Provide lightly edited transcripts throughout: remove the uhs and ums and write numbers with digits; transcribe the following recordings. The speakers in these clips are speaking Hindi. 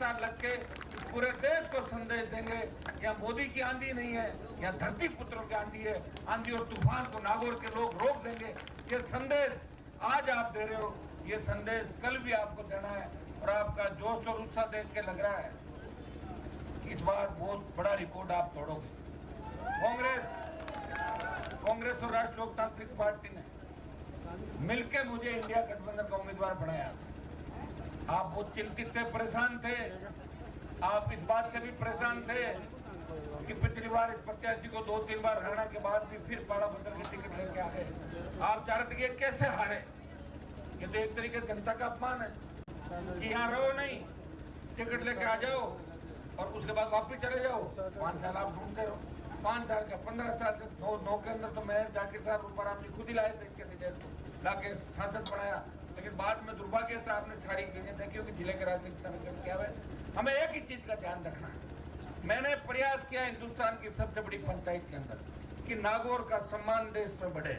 साथ लग के पूरे देश को संदेश देंगे। यहाँ मोदी की आंधी नहीं है, यहाँ धरती पुत्रों की आंधी है। आंधी और तूफान को नागौर के लोग रोक देंगे। ये संदेश आज आप दे रहे हो, ये संदेश कल भी आपको देना है। और आपका जोश और उत्साह देख के लग रहा है इस बार बहुत बड़ा रिकॉर्ड आप तोड़ोगे। कांग्रेस और राष्ट्रीय लोकतांत्रिक पार्टी ने मिलकर मुझे इंडिया गठबंधन का उम्मीदवार बनाया। आप बहुत चिंतित थे, परेशान थे। आप इस बात से भी परेशान थे कि पिछली बार इस प्रत्याशी को 2-3 बार हराने के बाद भी फिर पाड़ा बदल के टिकट लेके आ गए। आप चाह रहे थे कि कैसे हारे। ये तो एक तरीके से जनता का अपमान है कि यहाँ रहो नहीं, टिकट लेके आ जाओ और उसके बाद वापिस चले जाओ। 5 साल आप ढूंढते रहो, 5 साल का 15 साल के 9 के अंदर तो मैं जाकिर साहब ऊपर आपने खुद ही लाए थे इसके नीचे लाके सांसद बनाया। लेकिन बाद में दुर्भाग्य से आपने सारी चीजें देखी कि जिले के राजनीतिक समीकरण क्या है। हमें एक ही चीज का ध्यान रखना है। मैंने प्रयास किया हिंदुस्तान की सबसे बड़ी पंचायत के अंदर कि नागौर का सम्मान देश में बढ़े।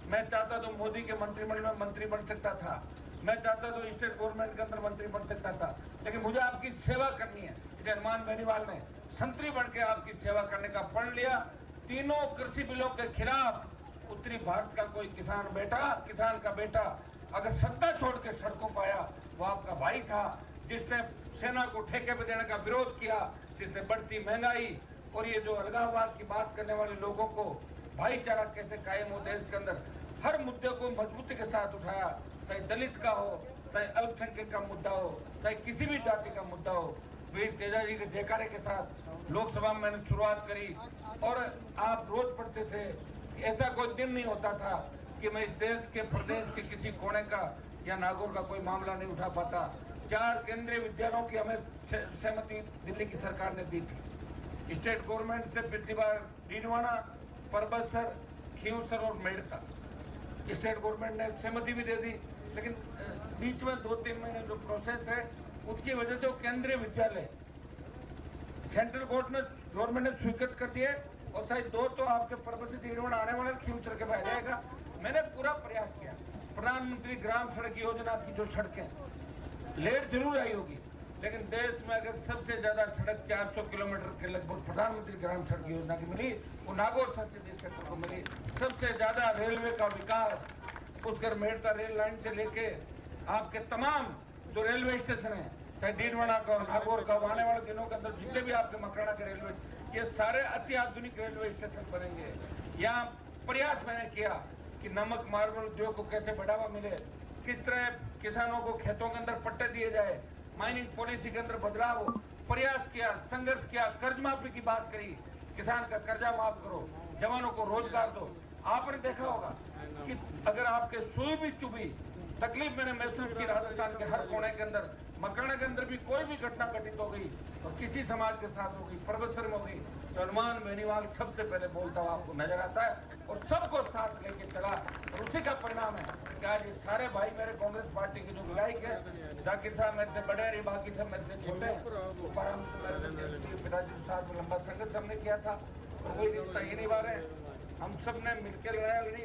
मैं चाहता तो मोदी के मंत्रिमंडल में मंत्री बन सकता था, मैं चाहता तो स्टेट गवर्नमेंट के अंदर मंत्री बन सकता था, लेकिन मुझे आपकी सेवा करनी है। हनुमान बेनीवाल ने संतरी बन के आपकी सेवा करने का प्रण लिया। तीनों कृषि बिलों के खिलाफ उत्तरी भारत का कोई किसान का बेटा अगर सत्ता छोड़ के सड़कों पर आया, वो आपका भाई था जिसने सेना को ठेके पे देने का विरोध किया, जिसने बढ़ती महंगाई और ये जो अलगाववाद की बात करने वाले लोगों को भाईचारा कैसे कायम हो देश के अंदर, हर मुद्दे को मजबूती के साथ उठाया। चाहे दलित का हो, चाहे अल्पसंख्यक का मुद्दा हो, चाहे किसी भी जाति का मुद्दा हो, वीर तेजा जी के जयकारे के साथ लोकसभा में मैंने शुरुआत करी। और आप रोज पढ़ते थे, ऐसा कोई दिन नहीं होता था कि मैं इस देश के प्रदेश के किसी कोने का या नागौर का कोई मामला नहीं उठा पाता। 4 केंद्रीय विद्यालयों की हमें सहमति दिल्ली की सरकार ने दी थी। स्टेट गवर्नमेंट से पिछली बार डीडवाना, परबतसर, खींवसर और मेड़ता स्टेट गवर्नमेंट ने सहमति भी दे दी। लेकिन बीच में 2-3 महीने जो प्रोसेस है उसकी वजह से वो केंद्रीय विद्यालय सेंट्रल गवर्नमेंट ने स्वीकृत कर दिए और शायद 2 तो आपके परबतसर डीडवाना आने वाले खींवसर के बाद जाएगा। मैंने पूरा प्रयास किया। प्रधानमंत्री ग्राम सड़क योजना की जो सड़कें लेट जरूर आई होगी, लेकिन देश में अगर सबसे ज्यादा सड़क 400 किलोमीटर के लगभग प्रधानमंत्री ग्राम सड़क योजना की मिली, वो नागौर संसदीय क्षेत्र को मिली। सबसे ज्यादा रेलवे का विकास उसकर मेड़ता रेल लाइन से लेके आपके तमाम जो रेलवे स्टेशन है, चाहे डीडवाना का और नागौर का, आने वाले दिनों के अंदर जितने भी आपके मकराना के रेलवे, ये सारे अति आधुनिक रेलवे स्टेशन बनेंगे। यहाँ प्रयास मैंने किया कि नमक मार्बल उद्योग को कैसे बढ़ावा मिले, किस तरह किसानों को खेतों के अंदर पट्टे दिए जाए, माइनिंग पॉलिसी के अंदर बदलाव हो। प्रयास किया, संघर्ष किया, कर्ज माफी की बात करी, किसान का कर्जा माफ करो, जवानों को रोजगार दो। आपने देखा होगा कि अगर आपके सुई भी चुभी तकलीफ मैंने महसूस की राजस्थान के हर कोने के अंदर, मकराना के अंदर भी कोई भी घटना घटित हो गई और किसी समाज के साथ हो गई, परबतसर में हो गई, तो हनुमान बेनीवाल सबसे पहले बोलता हुआ आपको नजर आता है और सबको साथ लेके चला। और उसी का परिणाम है कि आज ये सारे भाई मेरे कांग्रेस पार्टी के जो विधायक है, जाकिर साहब मेरे से बड़े, बाकी सब मेरे से छोटे, ऊपर हम पिताजी के साथ लंबा संघर्ष हमने किया था और वही रिश्ता ये निभा रहे। हम सब ने मिलकर लड़ाई लड़ी।